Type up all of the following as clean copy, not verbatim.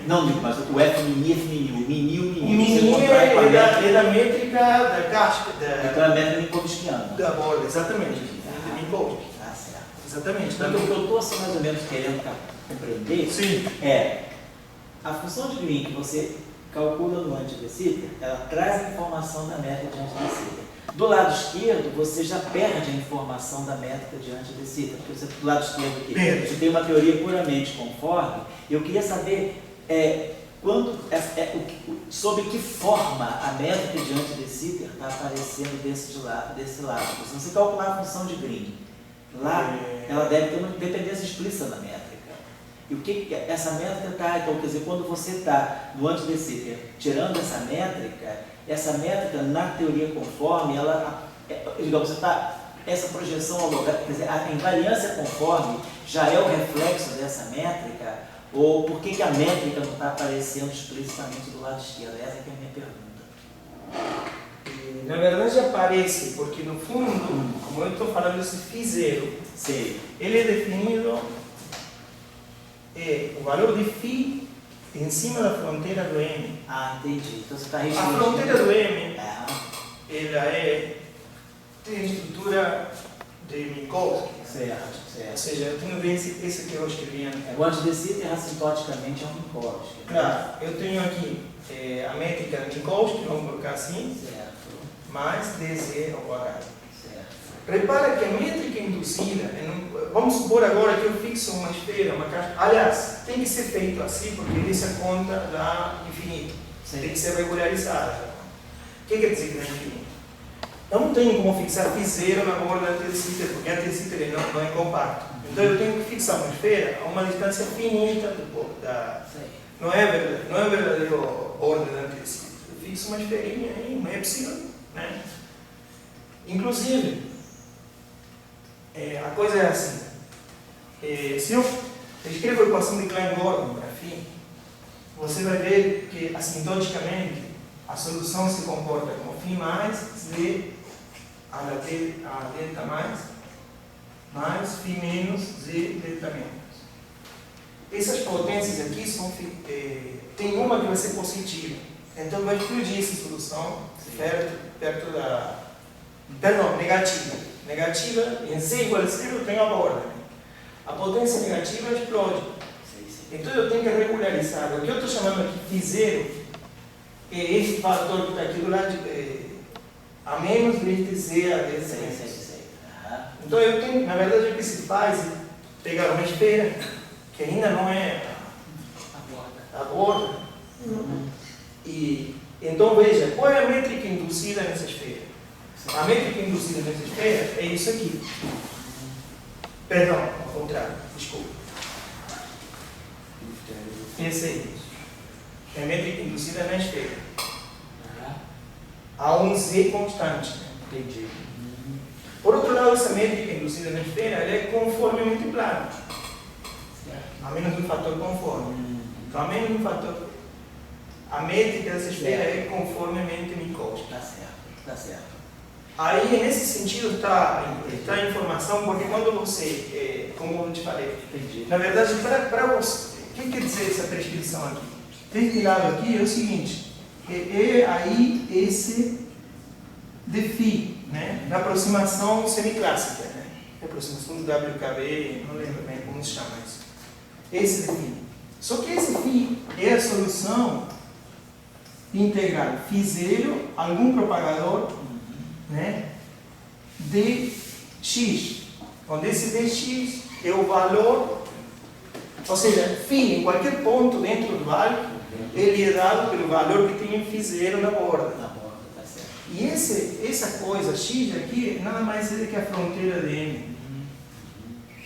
Não, mas o F-mini, F-mini, o mini, o mini é da métrica da casca. Então é a métrica minkowskiana. Da borda, exatamente. Minkowski. Tá certo. Exatamente. Então, o que eu estou assim, mais ou menos querendo compreender é a função de Green que você calcula no anti-de-Sitter, ela traz a informação da métrica de anti-de-Sitter. Do lado esquerdo, você já perde a informação da métrica de anti-de-Sitter, porque você, do lado esquerdo aqui, você tem uma teoria puramente conforme. Eu queria saber sobre que forma a métrica de anti-de-Sitter está aparecendo desse lado. Se você calcular a função de Green, lá ela deve ter uma dependência explícita da métrica. E o que essa métrica está? Então, quer dizer, quando você está no anti-de-Sitter tirando essa métrica, na teoria conforme, digamos, essa projeção holográfica, quer dizer, a invariância conforme já é o reflexo dessa métrica, ou por que a métrica não está aparecendo explicitamente do lado esquerdo? Essa que é a minha pergunta. Na verdade aparece, porque no fundo, como eu estou falando desse φ0, ele é definido, o valor de φ em cima da fronteira do M. Ah, entendi. Então você está a fronteira do M, ela tem estrutura de Minkowski. Certo. Ou seja, eu tenho esse que eu escrevi antes. O anti-de-Sitter assintoticamente é um Minkowski. Claro, eu tenho aqui a métrica de Minkowski, vamos colocar assim, mais dz ao quadrado. Repara que a métrica induzida, vamos supor agora que eu fixo uma esfera, uma caixa. Aliás, tem que ser feito assim, porque essa conta dá infinito. Tem que ser regularizada. O que quer dizer que dá infinito? Eu não tenho como fixar φ0 na borda da anti-de-Sitter, porque a anti-de-Sitter não é compacto. Então eu tenho que fixar uma esfera a uma distância finita não é verdadeiro borda da anti-de-Sitter. Eu fixo uma esferinha em um epsilon, né? Inclusive, a coisa é assim, se eu escrevo a equação de Klein-Gordon para φ, você vai ver que assintoticamente a solução se comporta como φ mais z a delta mais φ menos z delta menos. Essas potências aqui tem uma que vai ser positiva, então vai explodir essa solução perto da... Perdão, negativa, em z igual a 0 eu tenho a borda. A potência negativa explode. Então eu tenho que regularizar. O que eu estou chamando aqui φ0 é esse fator que está aqui do lado a menos deste z a desse menos. Então eu tenho, na verdade o que se faz é pegar uma esfera que ainda não é a borda. E então veja, qual é a métrica induzida nessa esfera? A métrica induzida nessa esfera é isso aqui. Perdão, ao contrário, desculpa. Esse é isso. É a métrica induzida na esfera. Há um z constante. Entendi. Por outro lado, essa métrica induzida na esfera ela é conformemente plana. A menos um fator conforme. Então, a menos um fator. A métrica dessa esfera é conformemente Minkowski. Tá certo. Aí, nesse sentido, está a informação, porque quando você, como eu te falei, na verdade, para você, o que quer dizer essa prescrição aqui? Deste lado aqui é o seguinte, aí esse de φ, né? Na aproximação semiclássica, né? Aproximação do WKB, não lembro bem como se chama isso. Esse de φ. Só que esse φ é a solução integral φ0, algum propagador, né, dx, onde esse dx é o valor, ou seja, φ em qualquer ponto dentro do arco, ele é dado pelo valor que tem em φ0 na borda. Tá certo. E essa coisa x aqui nada mais é que a fronteira de M.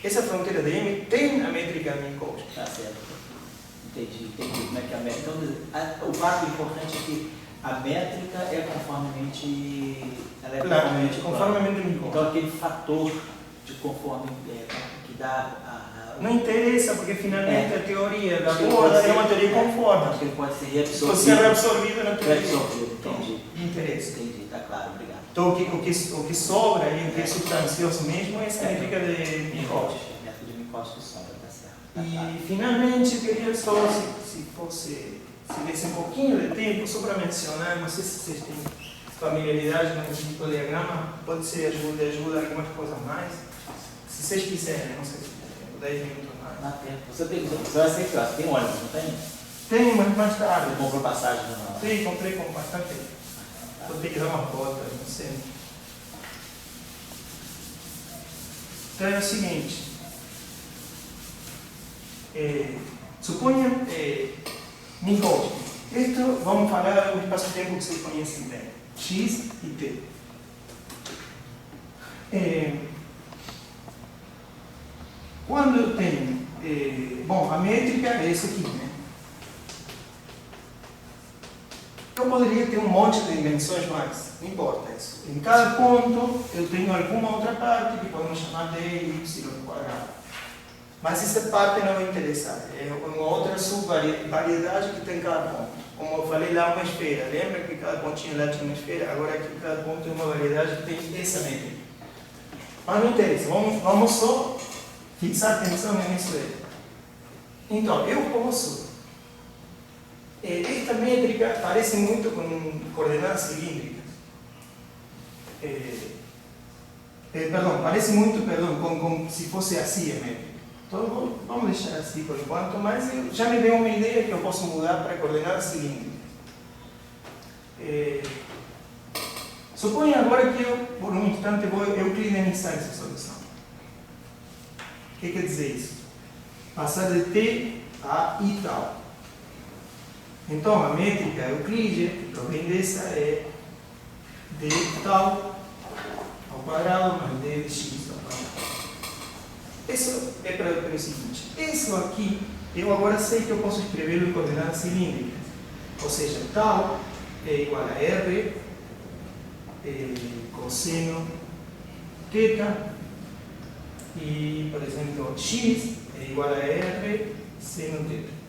Essa fronteira de M tem a métrica Minkowski. Tá certo. Entendi como é que é a métrica. Então, o fato importante é que a métrica é conformemente Minkowski. Então, aquele fator de conforme que dá não interessa, porque finalmente a teoria da borda é uma teoria conforme. Acho que ele pode ser reabsorvido. Pode ser reabsorvido na teoria. Entendi. Interessa. Entendi, tá claro, obrigado. Então, o que sobra e o que é substancioso mesmo é essa métrica de Minkowski. A métrica de Minkowski sobra, tá certo. E, finalmente, eu queria só, se desse um pouquinho de tempo, só para mencionar, não sei se vocês têm familiaridade com esse tipo de diagrama, pode ser ajuda algumas coisas mais. Se vocês quiserem, não sei se tem 10 minutos mais. Dá tempo. Você vai ser que ó, tem ônibus, não tem? Tem, mas mais tarde. Você comprou passagem não? Tem, comprei com bastante. Vou ter que dar uma volta, não sei. Então é o seguinte. Suponha, Nicolas, isto vamos falar do espaço-tempo que vocês conhecem bem, x e t. Quando eu tenho, bom, a métrica é essa aqui, né? Eu poderia ter um monte de dimensões, mas não importa isso. Em cada ponto eu tenho alguma outra parte que podemos chamar de y quadrado. Mas essa parte não vai interessar. É uma outra subvariedade que tem cada ponto. Como eu falei lá, uma esfera. Lembra que cada pontinho lá tinha uma esfera? Agora aqui cada ponto é uma variedade que tem essa métrica. Mas não interessa. Vamos só fixar atenção nisso aí. Então, eu posso. Esta métrica parece muito com coordenadas cilíndricas. Parece muito, com se fosse assim a métrica. Então, vamos deixar assim por enquanto, mas já me deu uma ideia que eu posso mudar para coordenadas cilíndricas. Suponha agora que eu, por um instante, vou euclidianizar essa solução. O que quer dizer isso? Passar de t a i tal. Então, a métrica euclídea, que provém dessa, é d tal ao quadrado mais d de x ao quadrado. Isso é para o seguinte, isso aqui, eu agora sei que eu posso escrever em coordenadas cilíndricas. Ou seja, tal é igual a r cosseno θ e, por exemplo, x é igual a r seno θ.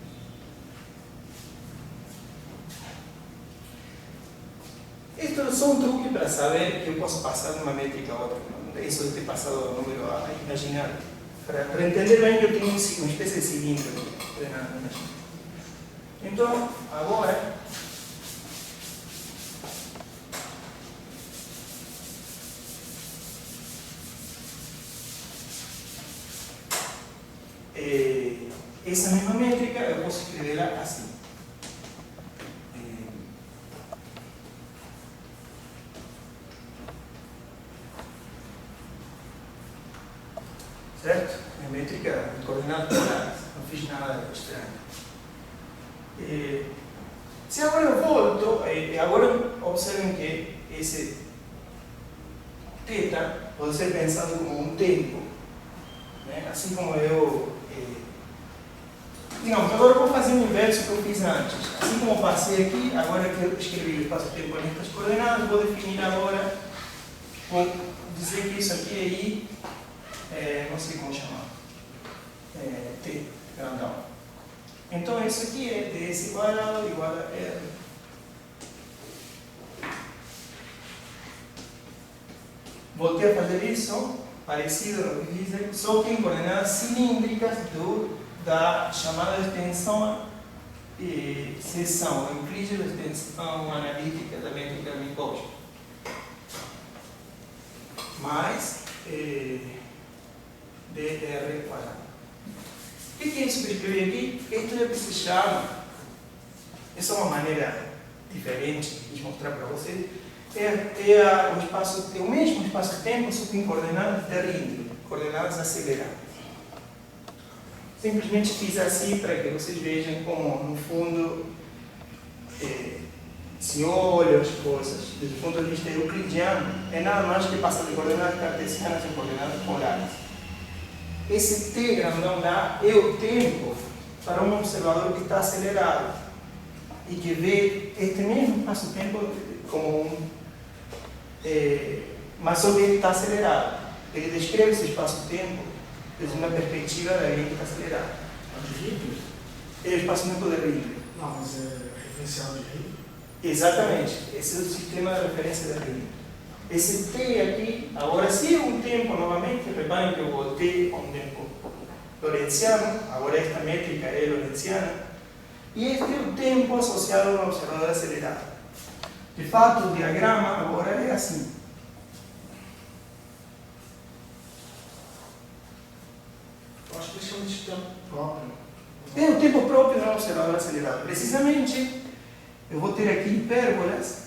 Isto é só um truque para saber que eu posso passar de uma métrica a outra. Isso de ter passado o número a imaginário. Para entender bem que eu tenho uma espécie de cilindro aqui. Então, agora, essa mesma métrica eu posso escrevê-la assim. Certo? É métrica de coordenadas polares. Não fiz nada estranho. Se agora eu volto, agora observem que esse θ pode ser pensado como um tempo. Né? Assim como eu. Digamos, agora eu vou fazer o inverso que eu fiz antes. Assim como eu passei aqui, agora que eu escrevi o espaço-tempo nestas coordenadas, vou definir agora, vou dizer que isso aqui é I. Não sei como chamar, T, grandão. Então, isso aqui é ds quadrado igual a R. Voltei a fazer isso, parecido ao que fiz, só que em coordenadas cilíndricas da chamada extensão seção euclídea da extensão analítica da métrica de Minkowski. Mais dr quadrado. O que é isso que eu escrevi aqui? Isto é o que se chama, essa é uma maneira diferente de mostrar para vocês, o mesmo espaço-tempo só que em coordenadas de Rindle, coordenadas aceleradas. Simplesmente fiz assim para que vocês vejam como, no fundo, se olha as coisas desde o ponto de vista euclidiano, é nada mais que passar de coordenadas cartesianas em coordenadas polares. Esse t grandão lá é o tempo para um observador que está acelerado e que vê este mesmo espaço-tempo como mas só que ele está acelerado. Ele descreve esse espaço-tempo desde uma perspectiva de alguém que está acelerado. De Rindle? É o espaço-tempo de Rindle. Não, mas é referencial de Rindle? Exatamente. Esse é o sistema de referência de Rindle. Esse t aqui, agora se é um tempo novamente, reparem que eu voltei a um tempo lorentziano, agora esta métrica é lorentziana, e este é o tempo associado ao observador acelerado. De fato, o diagrama agora é assim. Eu acho que eles chamam de tempo próprio. É o tempo próprio do observador acelerado. Precisamente, eu vou ter aqui hipérbolas.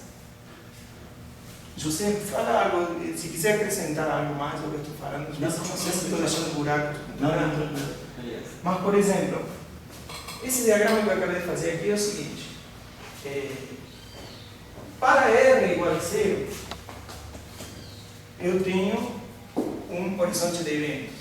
José, fala algo, se quiser acrescentar algo mais ao que eu estou falando, não sei se estou deixando buraco. Não, beleza. Mas, por exemplo, esse diagrama que eu acabei de fazer aqui é o seguinte. Para R igual a 0, eu tenho um horizonte de eventos.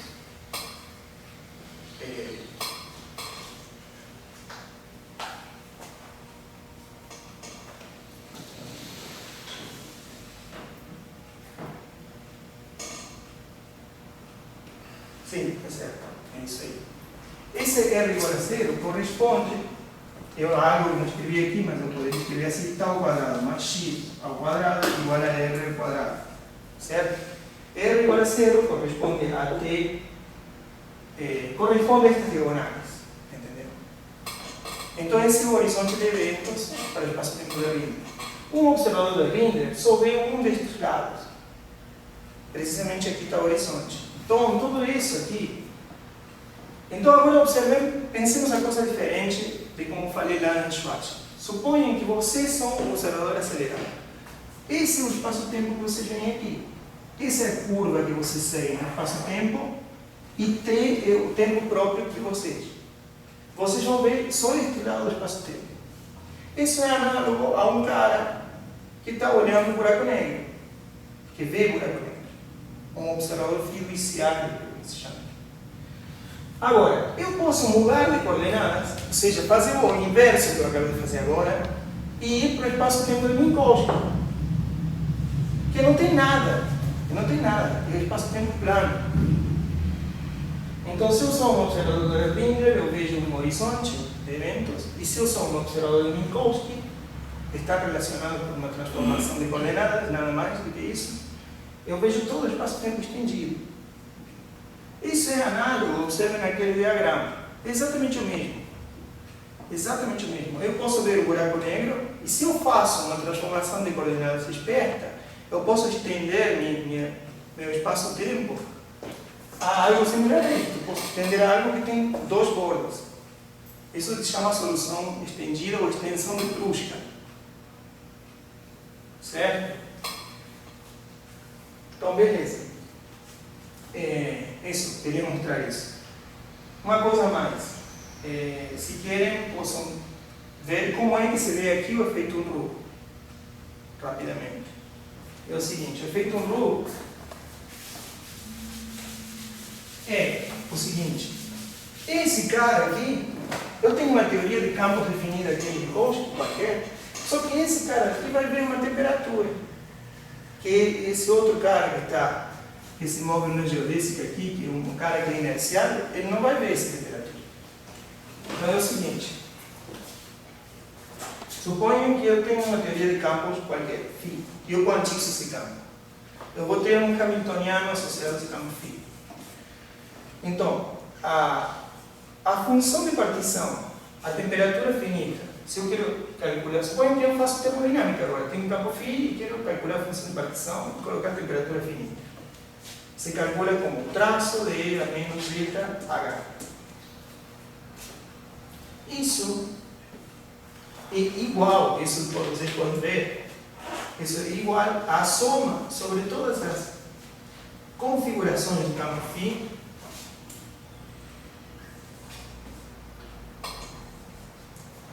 Sim, é certo. É isso aí. Esse R igual a 0 corresponde, algo não escrevi aqui, mas eu poderia escrever assim, tal quadrado mais x ao quadrado igual a R ao quadrado. Certo? R igual a 0 corresponde a T, corresponde a estas diagonais. Entendeu? Então, esse é o horizonte de eventos para o espaço-tempo de Rinder. Um observador de Rinder só vê um destes lados. Precisamente aqui está o horizonte. Então, tudo isso aqui. Então, agora observem, pensemos a coisa diferente de como falei lá no Schwarz. Suponham que vocês são um observador acelerado. Esse é o espaço-tempo que vocês veem aqui. Essa é a curva que vocês seguem no espaço-tempo e T é o tempo próprio de vocês. Vocês vão ver só este lado do espaço-tempo. Isso é análogo a um cara que está olhando o buraco negro, que vê o buraco negro. Um observador fiduciário, que se chama. Agora, eu posso mudar de coordenadas, ou seja, fazer o inverso que eu acabei de fazer agora, e ir para o espaço-tempo de Minkowski, que não tem nada, é o espaço-tempo plano. Então, se eu sou um observador de Rinder, eu vejo um horizonte de eventos, e se eu sou um observador de Minkowski, está relacionado com uma transformação de coordenadas, nada mais do que isso, eu vejo todo o espaço-tempo estendido. Isso é análogo, observem naquele diagrama. É exatamente o mesmo. Exatamente o mesmo. Eu posso ver o buraco negro, e se eu faço uma transformação de coordenadas esperta, eu posso estender meu espaço-tempo a algo similar a isso. Eu posso estender a algo que tem duas bordas. Isso se chama solução estendida ou extensão de Pruska. Certo? Então, beleza. Isso, queria mostrar isso. Uma coisa a mais. Se querem, possam ver como é que se vê aqui o efeito Unruh. Rapidamente. É o seguinte, o efeito Unruh é o seguinte. Esse cara aqui, eu tenho uma teoria de campos definida aqui em Minkowski, qualquer, só que esse cara aqui vai ver uma temperatura. Que esse outro cara que se move na geodésica aqui, que é um cara que é inerciado, ele não vai ver essa temperatura. Então é o seguinte. Suponham que eu tenho uma teoria de campos qualquer, φ, e eu quantizo esse campo. Eu vou ter um hamiltoniano associado a esse campo φ. Então, a função de partição, a temperatura finita, se eu quero calcular, suponho que eu faço termodinâmica agora, tenho um campo φ e quero calcular a função de partição e colocar a temperatura finita. Se calcula como traço de E a menos zeta H. Isso é igual, isso vocês podem ver, isso é igual à soma sobre todas as configurações do campo φ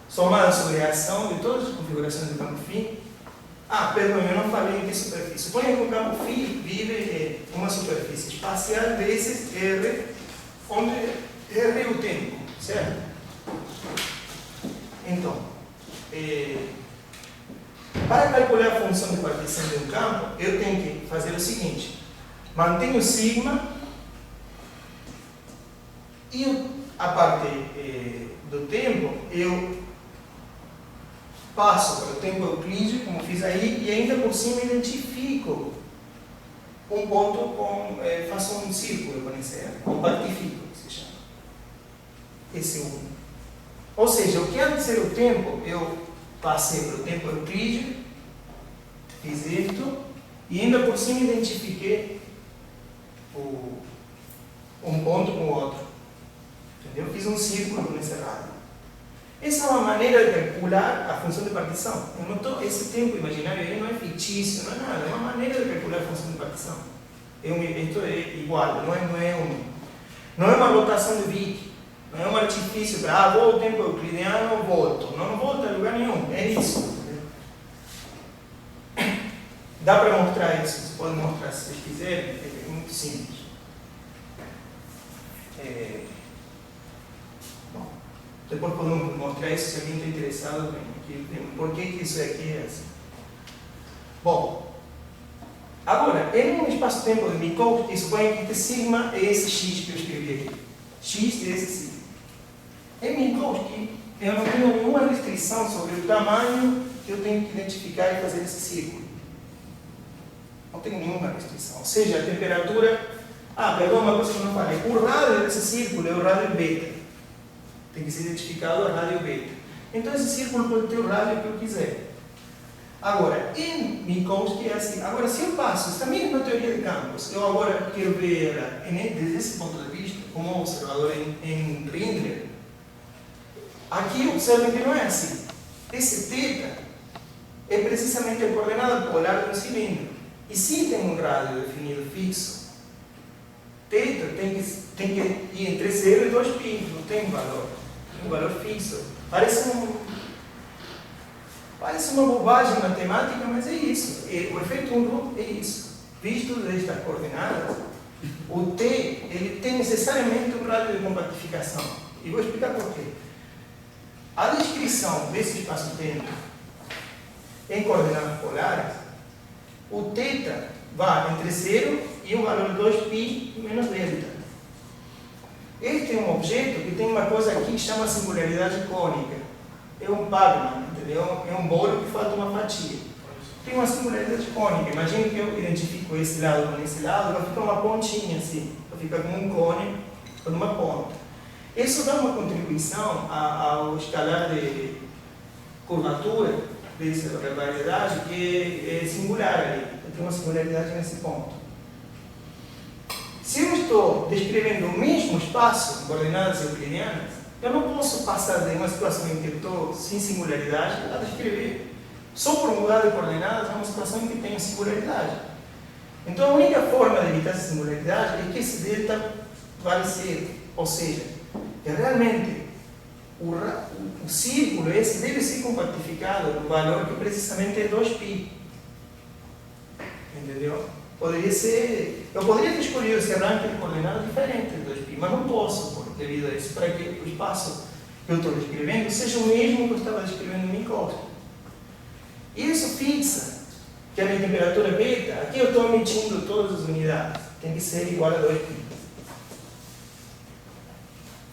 somada sobre a ação de todas as configurações do campo φ. Perdão, eu não falei em que superfície. Suponha que o campo φ vive em uma superfície espacial vezes R, onde R é o tempo, certo? Então, para calcular a função de partição de um campo, eu tenho que fazer o seguinte: mantenho o sigma e a parte do tempo eu passo para o tempo euclídeo, como fiz aí, e ainda por cima identifico um ponto faço um círculo com esse R, com partifico, se chama. esse 1. Ou seja, o que antes era o tempo, eu passei para o tempo euclídeo, fiz isto, e ainda por cima identifiquei um ponto com o outro. Entendeu? Fiz um círculo nesse rádio. Essa é uma maneira de calcular a função de partição. Esse tempo imaginário aí não é fictício, não é nada, é uma maneira de calcular a função de partição. Isto é igual, não é uma rotação de Wick, não é um artifício para, vou ao tempo euclidiano, volto. Não volta a lugar nenhum, é isso. Dá para mostrar isso, você pode mostrar se vocês quiserem, é muito simples. Bom, depois podemos mostrar isso se alguém está interessado em por que isso aqui é assim. Bom, agora, em um espaço-tempo de Minkowski, suponha que sigma é esse x que eu escrevi aqui. X é esse sigma. Em Minkowski, eu não tenho nenhuma restrição sobre o tamanho que eu tenho que identificar e fazer esse círculo. Não tem nenhuma restrição. Ou seja, a temperatura... perdão, uma coisa que eu não falei. O rádio desse círculo é o rádio beta. Tem que ser identificado o rádio beta. Então, esse círculo pode ter o rádio que eu quiser. Agora, em Minkowski é assim. Agora, se eu passo essa mesma teoria de campos, eu agora quero ver ela desde esse ponto de vista, como observador em Rindler, aqui observem que não é assim. Esse θ é precisamente a coordenada polar de um cilindro. E se tem um rádio definido fixo, θ tem que ir entre 0 e 2π, não tem um valor fixo. Parece uma bobagem matemática, mas é isso. O efeito Unruh é isso. Visto destas coordenadas, o T ele tem necessariamente um rádio de compactificação. E vou explicar por quê. A descrição desse espaço-tempo em coordenadas polares, o θ vai entre 0 e um valor de 2π menos delta. Este é um objeto que tem uma coisa aqui que chama singularidade cônica. É um Pagman, entendeu? É um bolo que falta uma fatia. Tem uma singularidade cônica. Imagine que eu identifico esse lado com esse lado, vai ficar uma pontinha assim. Vai ficar como um cone com uma ponta. Isso dá uma contribuição ao escalar de curvatura dessa variedade que é singular ali. Tem uma singularidade nesse ponto. Se eu estou descrevendo o mesmo espaço em coordenadas euclidianas, eu não posso passar de uma situação em que eu estou sem singularidade a descrever, só por mudar de coordenadas, a uma situação em que tenho singularidade. Então a única forma de evitar essa singularidade é que esse delta vale 0. Ou seja, que realmente o círculo esse deve ser compactificado no valor que precisamente é 2π. Entendeu? Eu poderia ter escolhido esse arranque de coordenadas diferente de 2π, mas não posso, devido a isso, para que o espaço que eu estou descrevendo seja o mesmo que eu estava descrevendo em Minkowski. Isso fixa que a minha temperatura beta, aqui eu estou emitindo todas as unidades, tem que ser igual a 2π.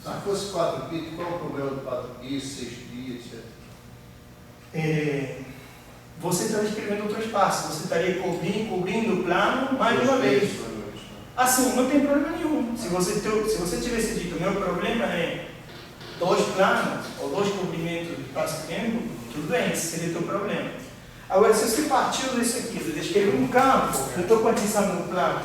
Se fosse 4π, qual é o problema do 4π, 6π, etc? Você está descrevendo outro espaço, você estaria cobrindo o plano mais uma vez. Assim, não tem problema nenhum. Se você tivesse dito, meu problema é 2 planos ou 2 comprimentos de espaço-tempo, tudo bem, esse seria o teu problema. Agora, se você partiu disso aqui, de descrever um campo, eu estou quantizando no plano,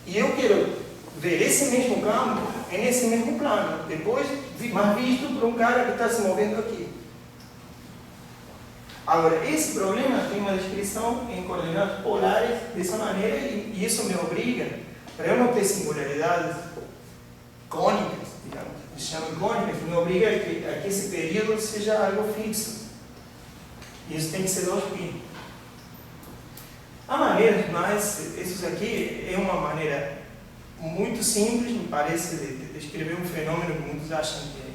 e eu quero ver esse mesmo campo nesse mesmo plano, depois, mas visto por um cara que está se movendo aqui. Agora, esse problema tem uma descrição em coordenadas polares dessa maneira e isso me obriga, para eu não ter singularidades cônicas, digamos, que se chamam cônicas, me obriga a que esse período seja algo fixo. E isso tem que ser 2π. A maneira, mas isso aqui é uma maneira muito simples, me parece, de descrever um fenômeno que muitos acham que é.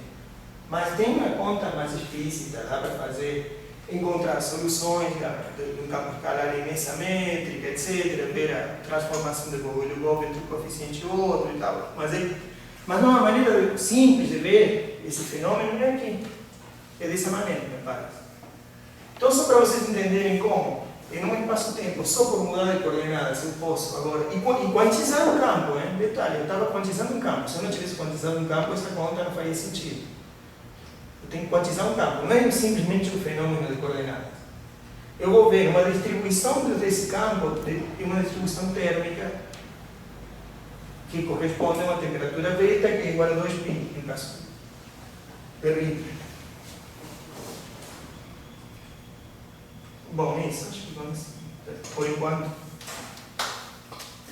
Mas tem uma conta mais explícita, dá para fazer, encontrar soluções de um campo escalar imensa métrica, etc., ver a transformação de Bogoliubov entre um coeficiente e outro e tal. Mas uma maneira simples de ver esse fenômeno é aqui. É dessa maneira, me parece. Então, só para vocês entenderem como, eu não me passo tempo só por mudar de coordenadas, eu posso agora. E quantizar o campo, hein? Detalhe, eu estava quantizando um campo. Se eu não tivesse quantizado um campo, essa conta não faria sentido. Eu tenho que quantizar um campo, não é simplesmente um fenômeno de coordenadas. Eu vou ver uma distribuição desse campo e uma distribuição térmica que corresponde a uma temperatura beta que é igual a 2π, no caso, per litro. Bom, isso, acho que vamos, por enquanto.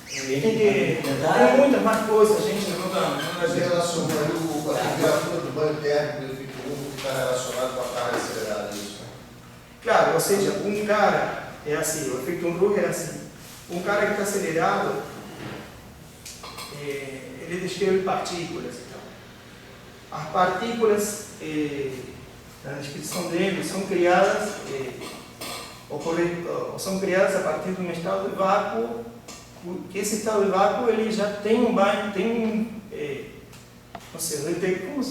Tem muitas mais coisas, gente, não dá. Você relacionou aí a temperatura do banho térmico do efeito úmido que está relacionado com a carga acelerada, isso? Claro, ou seja, um cara é assim, o efeito Unruh é assim. Um cara que está acelerado, ele descreve partículas. Então. As partículas, na descrição dele, são criadas, são criadas a partir de um estado de vácuo, que esse estado de vácuo ele já tem um banho, não sei, como não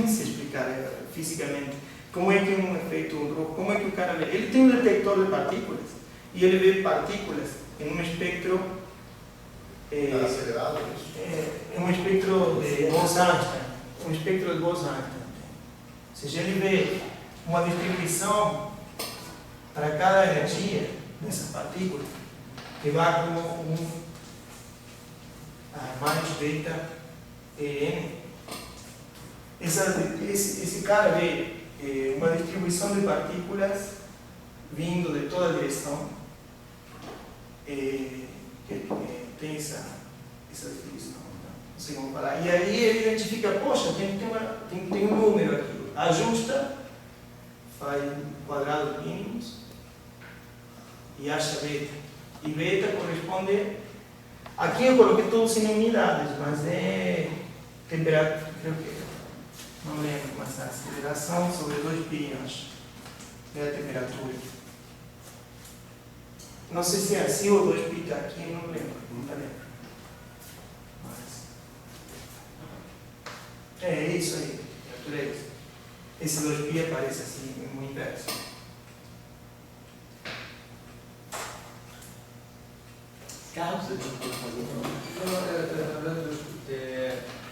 sei explicar fisicamente como é que um efeito Unruh, como é que o cara vê. Ele tem um detector de partículas e ele vê partículas em um espectro acelerado, isso? um espectro de Bose-Einstein, um espectro de Bose-Einstein. Ou seja, ele vê uma distribuição para cada energia dessa partícula que vai como mais beta N. Esse cara vê uma distribuição de partículas vindo de toda a direção. Tem essa distribuição. Não sei como falar. E aí ele identifica, poxa, tem um número aqui. Ajusta, faz quadrado de mínimos e acha beta. E beta corresponde. Aqui eu coloquei todos em unidades, mas é temperatura, creio que não lembro, mas a aceleração sobre 2π, acho. É a temperatura. Não sei se é assim ou 2π está aqui, não lembro. Não lembro. Mas é isso aí, temperatura é isso. Esse 2π aparece assim no inverso. Carlos, você tem que fazer Não,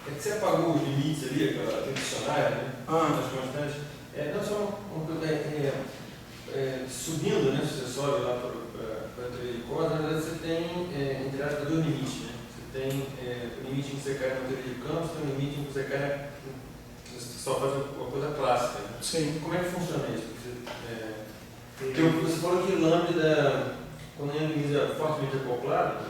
é que você apagou os limites ali, aquele dicionário, né? As constantes. Não, só subindo, né? Se você sobe lá para a teoria de cordas, na verdade você tem, entre aspas, dois limites, né? Você tem o limite em que você cai na teoria de campos, tem o limite em que você cai você só faz uma coisa clássica. Né? Sim. Como é que funciona isso? Você falou que lambda, quando a limite é fortemente acoplado,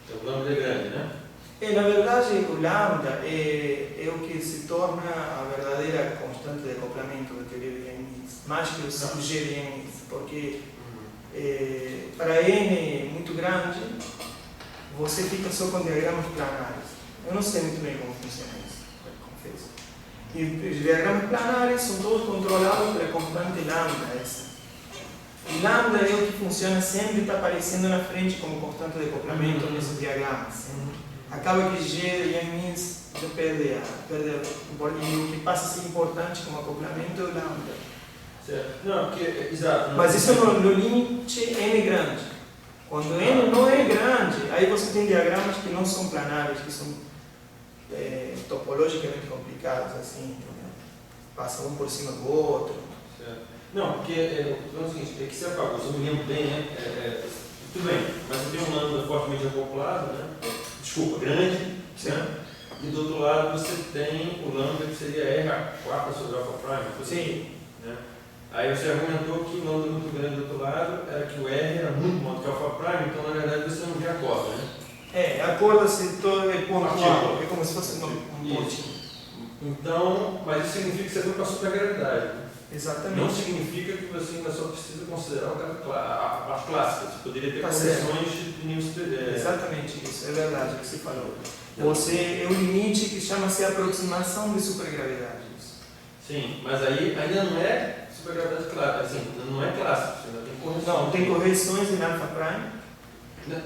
o lambda é grande, né? Na verdade, o lambda é o que se torna a verdadeira constante de acoplamento da teoria de Leibniz, mais que o G de Leibniz, porque para N muito grande, você fica só com diagramas planares. Eu não sei muito bem como funciona isso, confesso. E os diagramas planares são todos controlados pela constante lambda. E lambda é o que funciona sempre, está aparecendo na frente como constante de acoplamento nesses diagramas. Acaba que G de Leibniz perde e o que passa a ser importante como acoplamento é o lambda. Certo. Não, porque, exato. Mas isso no limite N grande. Quando N não é grande, aí você tem diagramas que não são planares, que são topologicamente complicados, assim, entendeu? Passa um por cima do outro. Certo. Não, porque é o seguinte, é que você apagou, se eu me lembro bem, né? Tudo bem, mas você tem um lambda fortemente acoplado, né? Desculpa, grande, né? E do outro lado você tem o lambda que seria R4 sobre alpha prime. Sim. Né? Aí você argumentou que o lambda muito grande do outro lado era que o R era muito maior que o alpha prime, então na verdade você não vê a corda, né? A corda se torna pontual, é como se fosse um pontinho. Então, mas isso significa que você foi para a supergravidade. Né? Exatamente. Não significa que você ainda só precisa considerar a parte clássica. Você poderia ter condições de nível superior. Exatamente isso, é verdade o que você falou. Você é um limite que chama-se aproximação de supergravidade. Sim, mas aí ainda não é supergravidade clássica, assim, não é clássico, você ainda tem correções. Não, tem correções em alfa prime.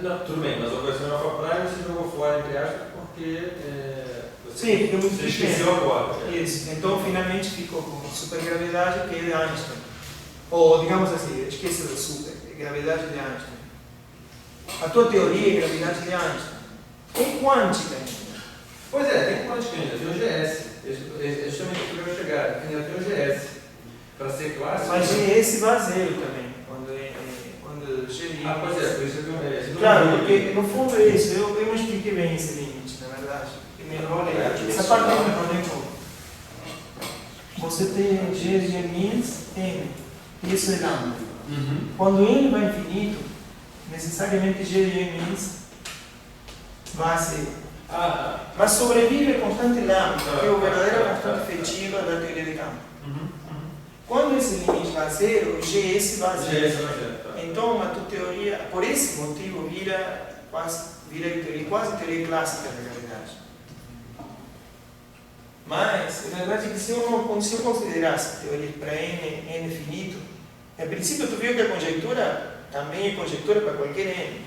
Não, tudo bem, mas a correção em alfa prime você jogou fora, entre aspas, porque sim, fica muito esqueceu a corda. Isso, então finalmente ficou com supergravidade que é de Einstein. Ou, digamos assim, esquece do super, é gravidade de Einstein. A tua teoria é gravidade de Einstein. É quântica ainda. Pois é, tem quântica ainda, tem o GS. É justamente o que eu ia chegar, ainda tem o GS. Para ser clássico. Mas GS vai a zero também, quando GS. Ah, pois é, por isso que eu Claro, porque no fundo é isso, eu não expliquei bem esse limite, na verdade. Me enrolei. Essa parte eu me enrolei um pouco. Você tem G de min, M. Isso é lambda. Quando N vai infinito, necessariamente G de min vai ser. Mas sobrevive a constante lambda, que é a verdadeira constante efetiva da teoria de campo. Quando esse limite vai a zero, o GS vai a zero. Então, a tua teoria, por esse motivo, vira quase teoria clássica da gravidade. Mas, na verdade, se eu considerasse teoria para n finito, a princípio tu viu que a conjectura também é conjectura para qualquer n.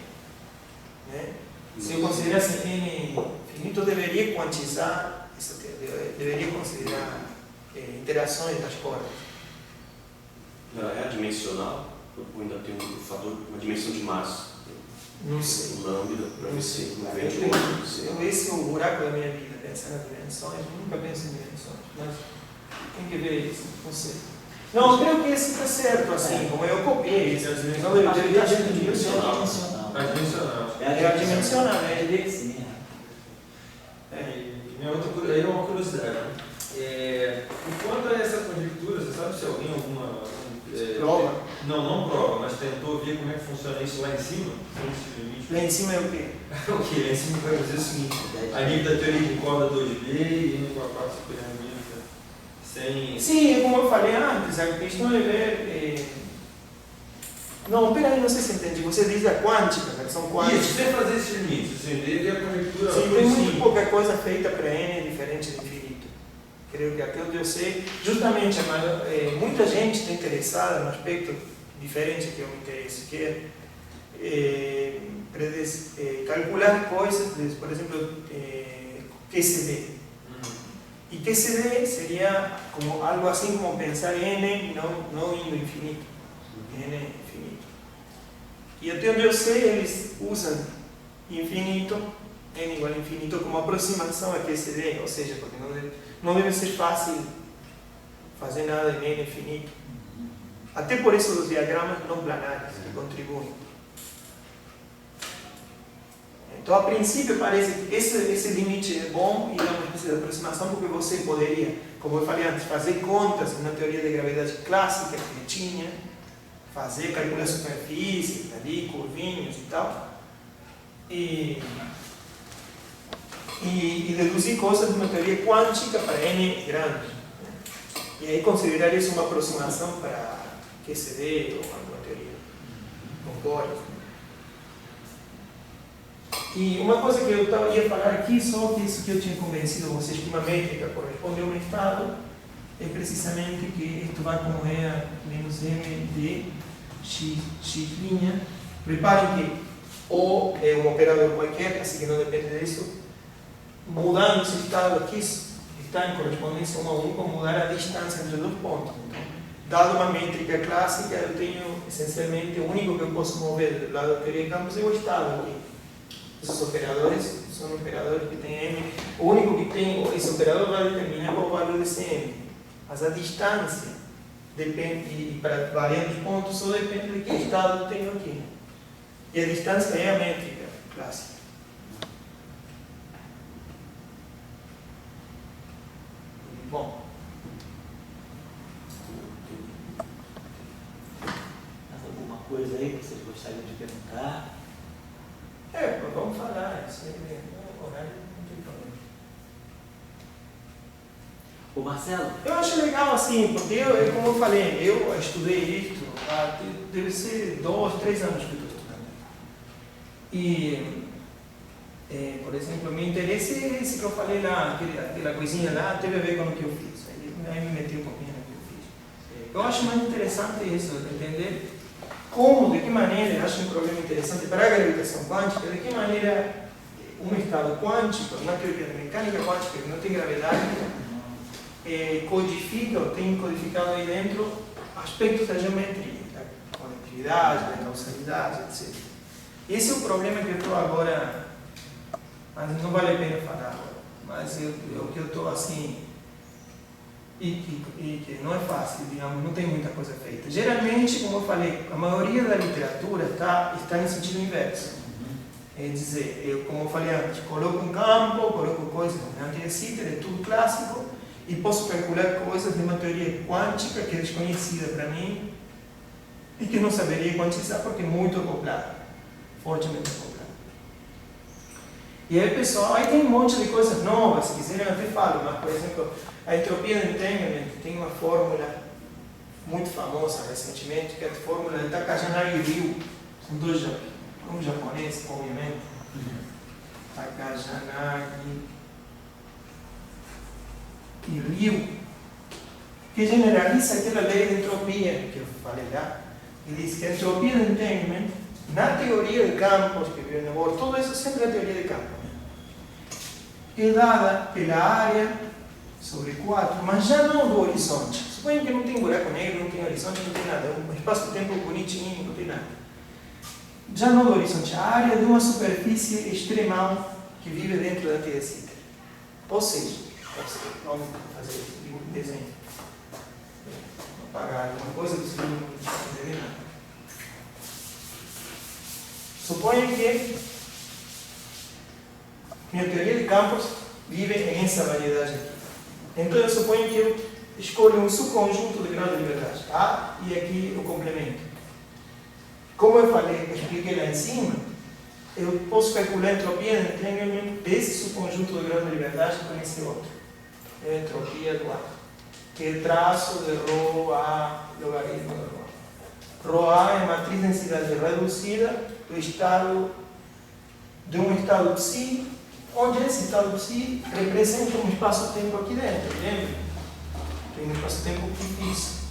Né? Se eu considerasse n finito, eu deveria quantizar, deveria considerar interações das cordas. Ela é adimensional? Ou ainda tem um fator, uma dimensão de massa? Não sei. Lambda, para ver se não vem de Esse é o buraco da minha vida, pensar nas dimensões. Eu nunca penso em dimensões, mas tem que ver isso, não sei. Não, eu creio que esse está certo, assim, como eu copiei isso. Não deveria estar Adimensional. É adimensional, né? Eu diria que sim. Minha outra aí é uma curiosidade. Enquanto a essa conjectura, você sabe se alguém alguma prova? Não prova, mas tentou ver como é que funciona isso lá em cima? Lá em cima é o quê? O que? Lá em cima vai dizer o seguinte: a nível da teoria de corda 2B e indo com a parte superharmônica sem. Sim, como eu falei antes, a questão é ver. Não, peraí, não sei se entendi. Você diz a quântica, a versão quântica. Isso, sem fazer esses limites, assim, desde a conjectura. Sim, tem muito pouca coisa feita para N diferente do infinito. Creio que até onde eu sei, justamente muita gente está interessada no aspecto diferente que eu me interesso, que é calcular coisas, por exemplo, QCD. E QCD seria como algo assim como pensar em N e não indo infinito. N é infinito. E até onde eu sei, eles usam infinito, N igual a infinito, como aproximação a QCD, ou seja, porque não deve ser fácil fazer nada em N infinito. Até por isso os diagramas não planares que contribuem. Então, a princípio, parece que esse limite é bom e dá uma espécie de aproximação, porque você poderia, como eu falei antes, fazer contas na teoria de gravidade clássica que tinha, calcular superfície, ali, curvinhos e tal, e deduzir coisas de uma teoria quântica para N grande. E aí considerar isso uma aproximação para QCD ou alguma teoria com cordas. E uma coisa que eu ia falar aqui, só que isso que eu tinha convencido vocês que uma métrica corresponde a um estado, é precisamente que isto vai como é a menos m de x'. Reparem que O é um operador qualquer, assim que não depende disso. Mudando esse estado aqui, está em correspondência 1 a 1 com mudar a distância entre dois pontos. Então, dado uma métrica clássica, eu tenho essencialmente o único que eu posso mover do lado da teoria de campos é o estado aqui. Esses operadores são operadores que têm M. O único que tem, esse operador vai determinar qual o valor desse M. Mas a distância depende, e para variando os pontos, só depende de que estado eu tenho aqui. E a distância é a métrica clássica. Bom. Alguma coisa aí que vocês gostariam de perguntar? Vamos falar. Isso aí, horário não tem problema. Ô Marcelo? Eu acho legal assim, porque como eu falei, eu estudei isso há, deve ser 2, 3 anos que eu estou estudando. E, por exemplo, meu interesse é esse que eu falei lá, aquela coisinha lá, teve a ver com o que eu fiz. Aí me meti um pouquinho no que eu fiz. Eu acho mais interessante isso, entender como, de que maneira, eu acho um problema interessante para a gravitação quântica, de que maneira um estado quântico, uma teoria de mecânica quântica que não tem gravidade, codifica ou tem codificado aí dentro aspectos da geometria, da conectividade, da causalidade, etc. Esse é o problema que eu estou agora, mas não vale a pena falar agora, mas o que eu estou assim, e que não é fácil, digamos, não tem muita coisa feita. Geralmente, como eu falei, a maioria da literatura está em sentido inverso. É dizer, eu, como eu falei antes, coloco um campo, coloco coisas na antecita, é tudo clássico, e posso calcular coisas de uma teoria quântica que é desconhecida para mim e que não saberia quantizar porque é muito acoplado, fortemente acoplado. E aí, pessoal, aí tem um monte de coisas novas, se quiserem eu até falo, mas, por exemplo, a entropia do entanglement tem uma fórmula muito famosa recentemente, que é a fórmula de Takajanagi e Ryu, são dois japoneses. Um japonês, obviamente, Takajanagi e Ryu, que generaliza aquela lei de entropia que eu falei lá, e diz que a entropia do entanglement, na teoria de campos que viu no Bohr, tudo isso sempre é teoria de campos, é dada pela área sobre 4, mas já não do horizonte. Suponha que não tem buraco negro, não tem horizonte, não tem nada, é um espaço-tempo bonitinho, não tem nada. Já no horizonte, a área de uma superfície extremal que vive dentro da teia-cita. Ou seja, vamos fazer um desenho. Vou apagar alguma coisa que você não entender nada. Suponha que minha teoria de campos vive em essa variedade aqui. Então eu suponho que eu escolho um subconjunto de grau de liberdade, tá? E aqui o complemento. Como eu falei, eu expliquei lá em cima, eu posso calcular a entropia do entanglement desse subconjunto de grau de liberdade com esse outro. É a entropia do A, que é traço de ρA logaritmo de ρA. ρA é a matriz de densidade reduzida do estado, de um estado psi, onde esse estado psi representa um espaço-tempo aqui dentro, lembra? Tem um espaço-tempo fictício.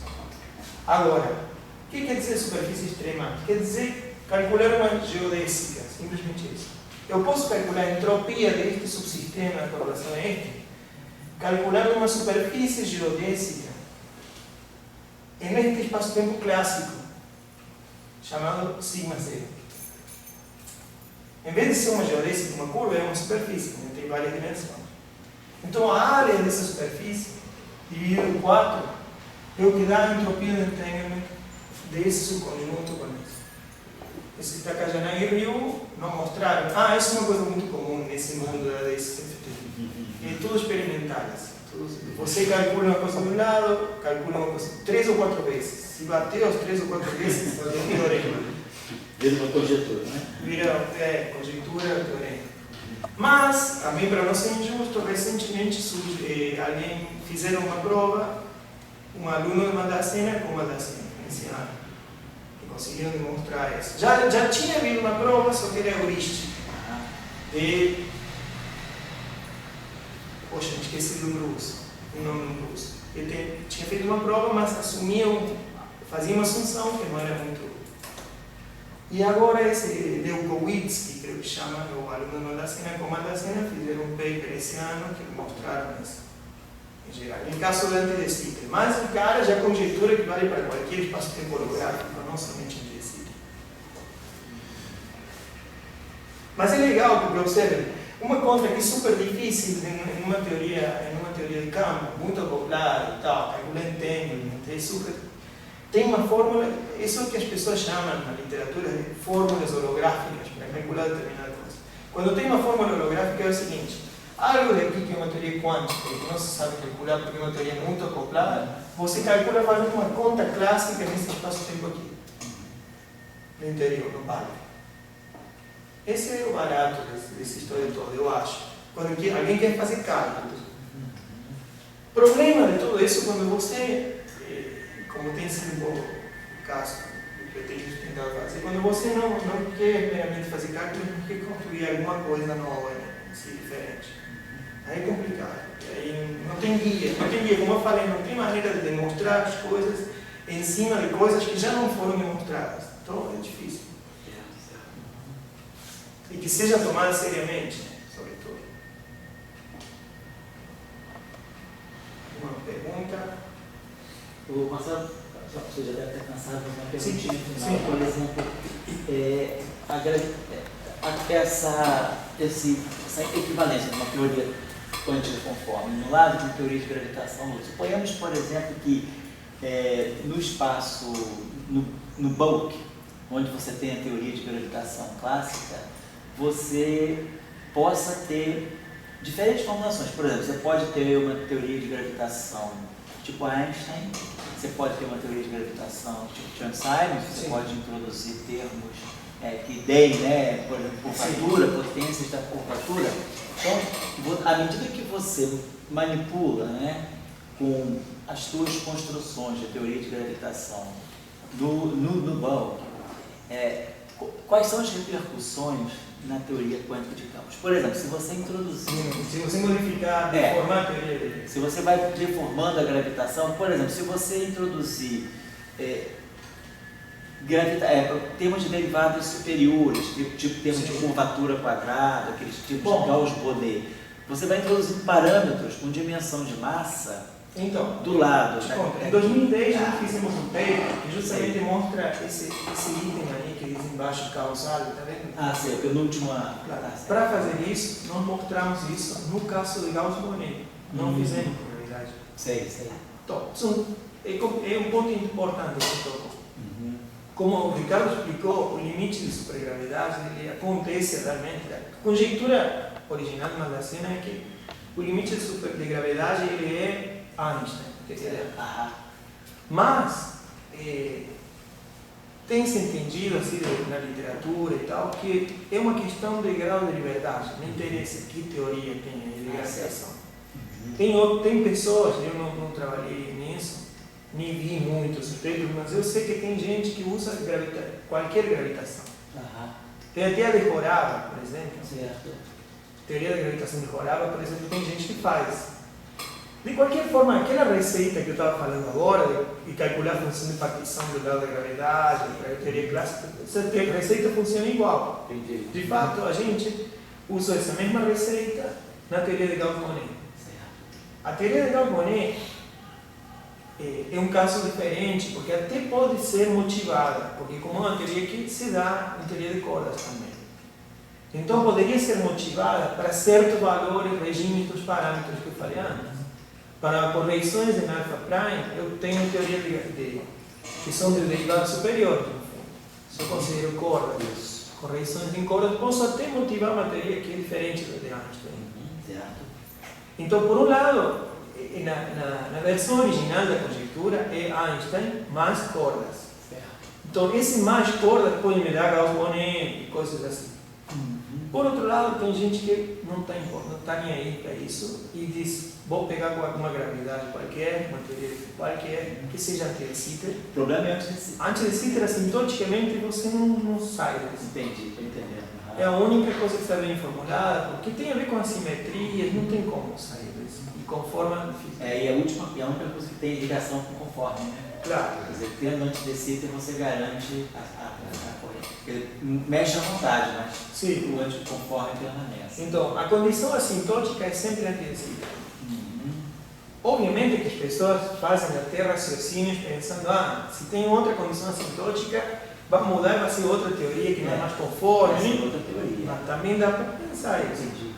Agora, o que quer dizer superfície extrema? Quer dizer calcular uma geodésica, simplesmente isso. Eu posso calcular a entropia deste subsistema com relação a este, calculando uma superfície geodésica neste espaço-tempo clássico, chamado sigma zero. Em vez de ser uma geodésica, uma curva, é uma superfície, tem várias dimensões. Então a área dessa superfície, dividida em 4, é o que dá a entropia do entanglement desse subconjunto com isso. Esse Takajanagi e Ryu não mostraram. Isso é uma coisa muito comum nesse mundo da DCFT. É tudo experimental. Assim, você calcula uma coisa de um lado, calcula uma coisa 3 ou 4 vezes. Se bater as 3 ou 4 vezes, é um teorema. Vira uma conjectura, né? Vira conjectura, teorema. Mas, também para não ser injusto, recentemente alguém fizeram uma prova, um aluno de Madacena com Madacena, esse ano. Conseguiram demonstrar isso. Já tinha havido uma prova, só que era heurística. Poxa, esqueci do nome russo. Ele tinha feito uma prova, mas fazia uma assunção que não era muito. E agora esse Leukowitz, que creio que chama o aluno de Madacena com Madacena, fizeram um paper esse ano que mostraram isso. Em geral, em caso do antidecita. Mas o cara já conjectura que vale para qualquer espaço-tempo holográfico, não somente antidecita. Mas é legal porque, observe, uma conta que é super difícil em uma teoria de campo, muito acoplada e tal, calcular entanglement, tem uma fórmula, isso é o que as pessoas chamam na literatura de fórmulas holográficas para calcular determinada coisa. Quando tem uma fórmula holográfica é o seguinte: algo daqui que é uma teoria quântica, que não se sabe calcular porque é uma teoria muito acoplada, você calcula fazendo uma conta clássica nesse espaço-tempo aqui, no interior, no palio. Esse é o barato dessa história toda, eu acho. Quando alguém quer fazer cálculos. O problema de tudo isso é quando você, como tem sido o caso que eu tenho tentado fazer, quando você não quer meramente fazer cálculos, não quer construir alguma coisa nova, assim, diferente. Aí é complicado. Aí não tem guia, como eu falei, não tem maneira de demonstrar as coisas em cima de coisas que já não foram demonstradas. Então é difícil. E que seja tomada seriamente, sobretudo. Uma sintótica. O Marcelo, você já deve ter cansado de uma perguntinha Sim, final, sim. por exemplo, essa equivalência de uma teoria quântica conforme no lado de uma teoria de gravitação no outro. Suponhamos, por exemplo, que no espaço, no bulk, onde você tem a teoria de gravitação clássica, você possa ter diferentes formulações. Por exemplo, você pode ter uma teoria de gravitação tipo Einstein, você pode ter uma teoria de gravitação tipo Chern-Simons, você Sim. pode introduzir termos que deem, né, por exemplo, curvatura, potências da curvatura. Então, à medida que você manipula, né, com as suas construções de teoria de gravitação no bulk, quais são as repercussões na teoria quântica de campos? Por exemplo, se você introduzir... Se você modificar, deformar a teoria dele. Se você vai deformando a gravitação, por exemplo, se você introduzir termos de derivadas superiores, tipo termos de curvatura quadrada, aqueles tipos de Gauss-Bonnet, você vai introduzir parâmetros com dimensão de massa Então, do lado. te conto, em 2010 nós fizemos um paper que justamente mostra esse item aí que diz embaixo causal, tá vendo? Ah, sim, a penúltima. Para fazer isso, nós mostramos isso no caso de Gauss-Bonnet. Não fizemos, na realidade. Sei. Então, é um ponto importante que você tocou. Como o Ricardo explicou, o limite de supergravidade ele acontece realmente. A conjectura original de Maldacena é que o limite de gravidade ele é Einstein. Quer dizer, mas tem-se entendido assim, na literatura e tal, que é uma questão de grau de liberdade. Não interessa que teoria tem de gravitação. Tem pessoas, eu não trabalhei nisso, nem vi muitos papers, mas eu sei que tem gente que usa qualquer gravitação. Tem até a de Horava, por exemplo. Certo. Teoria da gravitação de Horava, por exemplo, tem gente que faz. De qualquer forma, aquela receita que eu estava falando agora, de calcular a função de partição do grau da gravidade, a teoria clássica, essa receita funciona igual. Entendi. De fato, a gente usa essa mesma receita na teoria de Gauss-Bonnet. A teoria de Gauss-Bonnet é um caso diferente, porque até pode ser motivada, porque como uma teoria que se dá em teoria de cordas também. Então poderia ser motivada para certos valores, regimes dos parâmetros que eu falei antes. Para correções em alfa prime, eu tenho teoria que são de derivado superior, no fundo. Se eu considero cordas, correções em cordas, posso até motivar uma teoria que é diferente da de Einstein. Certo. Então, por um lado, na versão original da conjectura é Einstein mais cordas. Então, esse mais cordas pode me dar Gauss-Bonnet e coisas assim. Por outro lado, tem gente que não está nem aí para isso e diz, vou pegar uma gravidade qualquer, uma teoria qualquer, que seja anti de Sitter. O problema é anti de Sitter. Anti de Sitter, assintoticamente, você não sai disso. Entendi, estou entendendo. É a única coisa que está bem formulada, porque tem a ver com assimetrias, não tem como sair disso. E conforme a física. E a única coisa que tem ligação com conforme, né? Claro. Quer dizer, tendo anti de Sitter, você garante a corrente. Ele mexe à vontade, mas Sim. o anticonforme permanece. Então, a condição assintótica é sempre anti de Sitter. Obviamente que as pessoas fazem até raciocínios pensando, se tem outra condição assintótica, vai mudar e vai ser outra teoria que não é mais conforme. Vai ser outra teoria. Mas também dá para pensar isso. Entendi.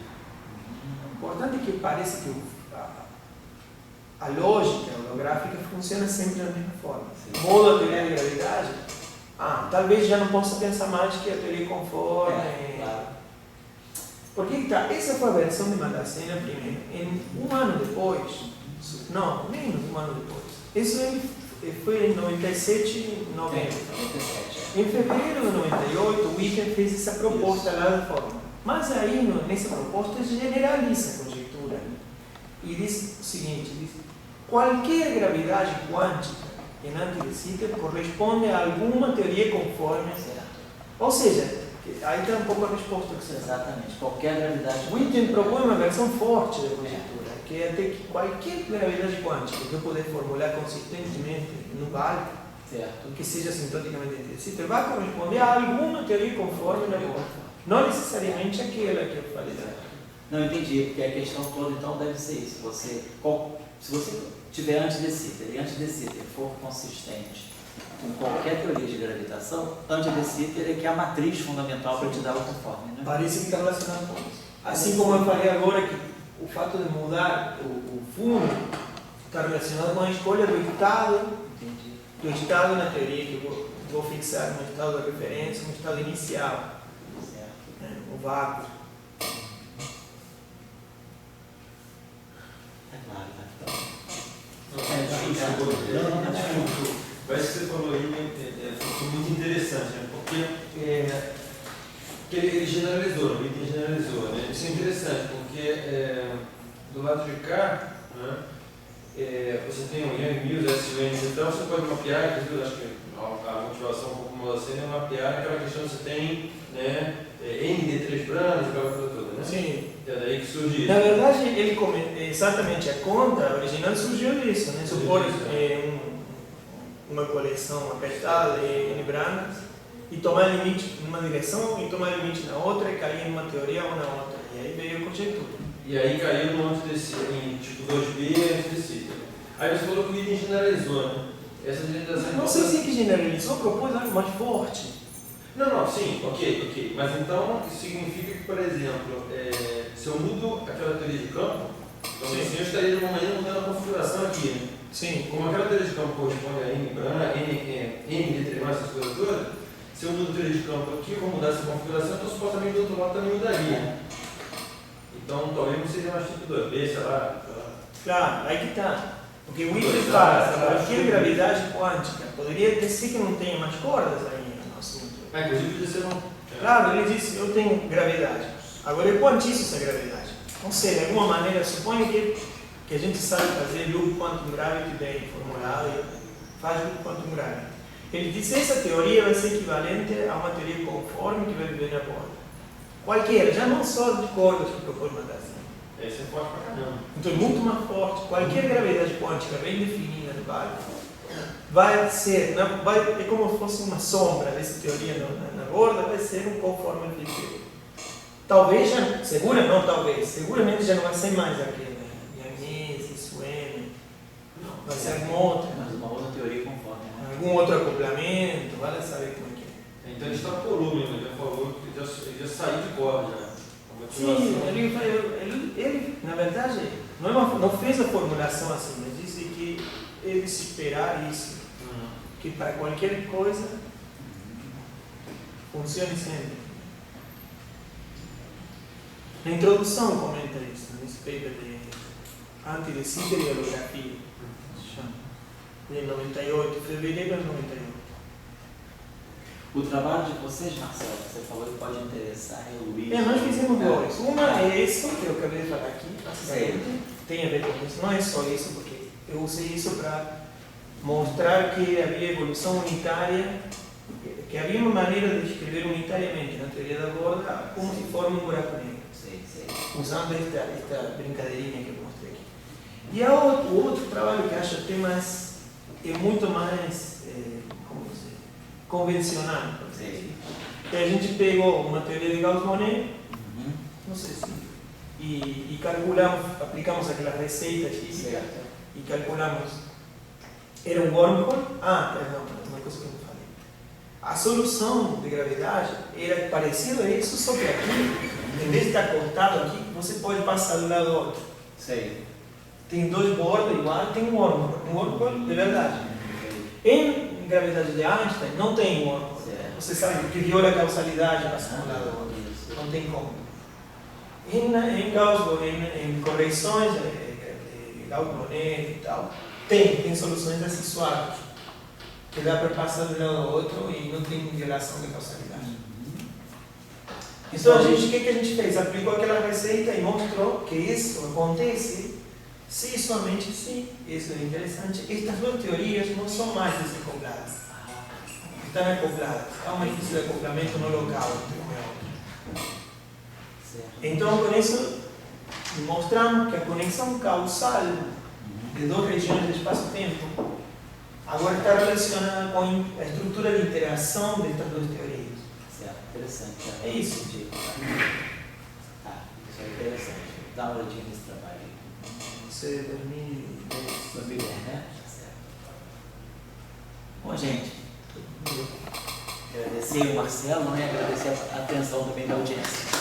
O importante é que parece que a lógica holográfica funciona sempre da mesma forma. Muda a teoria da gravidade, talvez já não possa pensar mais que a teoria conforme. Claro. Porque essa foi a versão de Maldacena primeiro. Um ano depois, não, menos um ano depois. Isso foi em 97, 90. 97. Em fevereiro de 98, o Witten fez essa proposta lá da fórmula. Mas aí, nessa proposta, generaliza a conjectura. E diz o seguinte, qualquer gravidade quântica em anti de Sitter corresponde a alguma teoria conforme. Ou seja, aí está um pouco a resposta que você dá. Exatamente. Qualquer gravidade. Witten propõe uma versão forte da conjectura, que é até que qualquer gravidade quântica que eu puder formular consistentemente no bulk, Certo. que seja sintoticamente anti de Sitter, vai corresponder a alguma teoria conforme na conta. Não necessariamente aquela que eu falei. Não entendi, porque a questão toda então deve ser isso. Se você tiver antes de Sitter e antes de Sitter for consistente com qualquer teoria de gravitação, antes de Sitter é que é a matriz fundamental para te dar outra forma, né? Parece que está relacionado com isso. Assim como eu falei agora que o fato de mudar o fundo está relacionado com a escolha do estado na teoria, que eu vou fixar no estado da referência, no estado inicial, né? O vácuo. É claro, tá? Parece que você falou aí, foi muito interessante, né? Porque que ele generalizou, o item generalizou, né? Isso é interessante, porque do lado de cá, né, você tem o Young Mills, S-Wayne, então você pode mapear, inclusive eu acho que a motivação um pouco mais assim é mapear aquela questão que você tem, né, ND3 brancos, aquela coisa toda, né? Sim. É daí que surge isso. Na verdade, exatamente a conta original surgiu disso, né? Supor uma coleção apertada de N brancas e tomar limite numa direção e tomar limite na outra e cair em uma teoria ou na outra. E aí veio a conjectura. E aí caiu no antidecido, em tipo 2B e antidecido. Aí você falou que o item generalizou, né? Essa generalização... Não sei se é que generalizou, propôs algo mais forte. Não, sim, ok. Mas então isso significa que, por exemplo, se eu mudo aquela teoria de campo, então assim, eu estaria de uma maneira mudando a configuração aqui, né? Sim. Como aquela teoria de campo corresponde a N branca, N determinada, essas coisas todas, se eu mudo a teoria de campo aqui, eu vou mudar essa configuração, então supostamente do outro lado também mudaria. Então talvez não seja mais tipo 2B, sei lá. Claro, aí que está. Porque o item faz a partir de gravidade quântica. Poderia ser que não tenha mais cordas aí no assunto. Inclusive podia ser um... Claro, ele disse, eu tenho gravidade. Agora eu quantizo essa gravidade. Não sei, de alguma maneira, suponho que a gente sabe fazer loop quantum gravity bem formulado e faz loop quantum gravity. Ele disse, essa teoria vai ser equivalente a uma teoria conforme que vai viver na borda. Qualquer, já não só de cordas que propõe Mendelssohn. Esse é forte pra caramba. Então é muito mais forte. Qualquer gravidade quântica bem definida no barco vai ser, é como se fosse uma sombra dessa teoria na borda, vai ser um conforme efetivo. Talvez já, seguramente já não vai ser mais aquele Yannis, Suene, vai ser alguma outra. Mas uma outra teoria conforme, né? Algum outro acoplamento, vai saber como é que é. Então ele extrapolou mesmo, ele já falou que ele já saiu de corda já. Sim, ele na verdade, não fez a formulação assim, mas disse que ele se esperar isso, que para qualquer coisa funcione sempre. Na introdução comenta isso, nesse paper de antidecider e holografia, de 98, fevereiro de 98. O trabalho de vocês, Marcelo, você falou que pode interessar o Luiz. Nós fizemos dois. Uma é isso que eu acabei de falar aqui, basicamente. Tem a ver com isso. Não é só isso, porque eu usei isso para mostrar que havia evolução unitária, que havia uma maneira de escrever unitariamente na teoria da borda como se forma um buraco negro. Usando esta brincadeirinha que eu mostrei aqui. E há outro trabalho que acho até mais, é muito mais, convencional. Que a gente pegou uma teoria de Gauss-Bonnet, não sei se, e calculamos, aplicamos aquela receita física e calculamos. Era um wormhole. Perdão, uma coisa que eu não falei. A solução de gravidade era parecida a isso, só que aqui, em vez de estar cortado aqui, você pode passar do lado do outro. Tem dois bordas iguais, tem um wormhole de verdade. Em gravidade de Einstein não tem wormhole. Você sabe que viola a causalidade passando do lado do outro. Não tem como. Em Gauss-Bonnet, em correções, Gauss-Bonnet e tal, tem soluções assim suaves, que dá para passar de um lado ao outro e não tem violação de causalidade. Então, o que a gente fez? Aplicou aquela receita e mostrou que isso acontece se somente se, isso é interessante, estas duas teorias não são mais desacopladas. Estão acopladas. Há uma espécie de acoplamento no local entre uma e outra. Então, com isso, mostramos que a conexão causal de duas regiões de espaço-tempo agora está relacionada com a estrutura de interação destas duas teorias. Interessante. É isso. Isso é interessante. Dá uma olhadinha nesse trabalho. Isso é 2010. familiar, né? Bom, gente, agradecer o Marcelo, né? Agradecer a atenção também da audiência.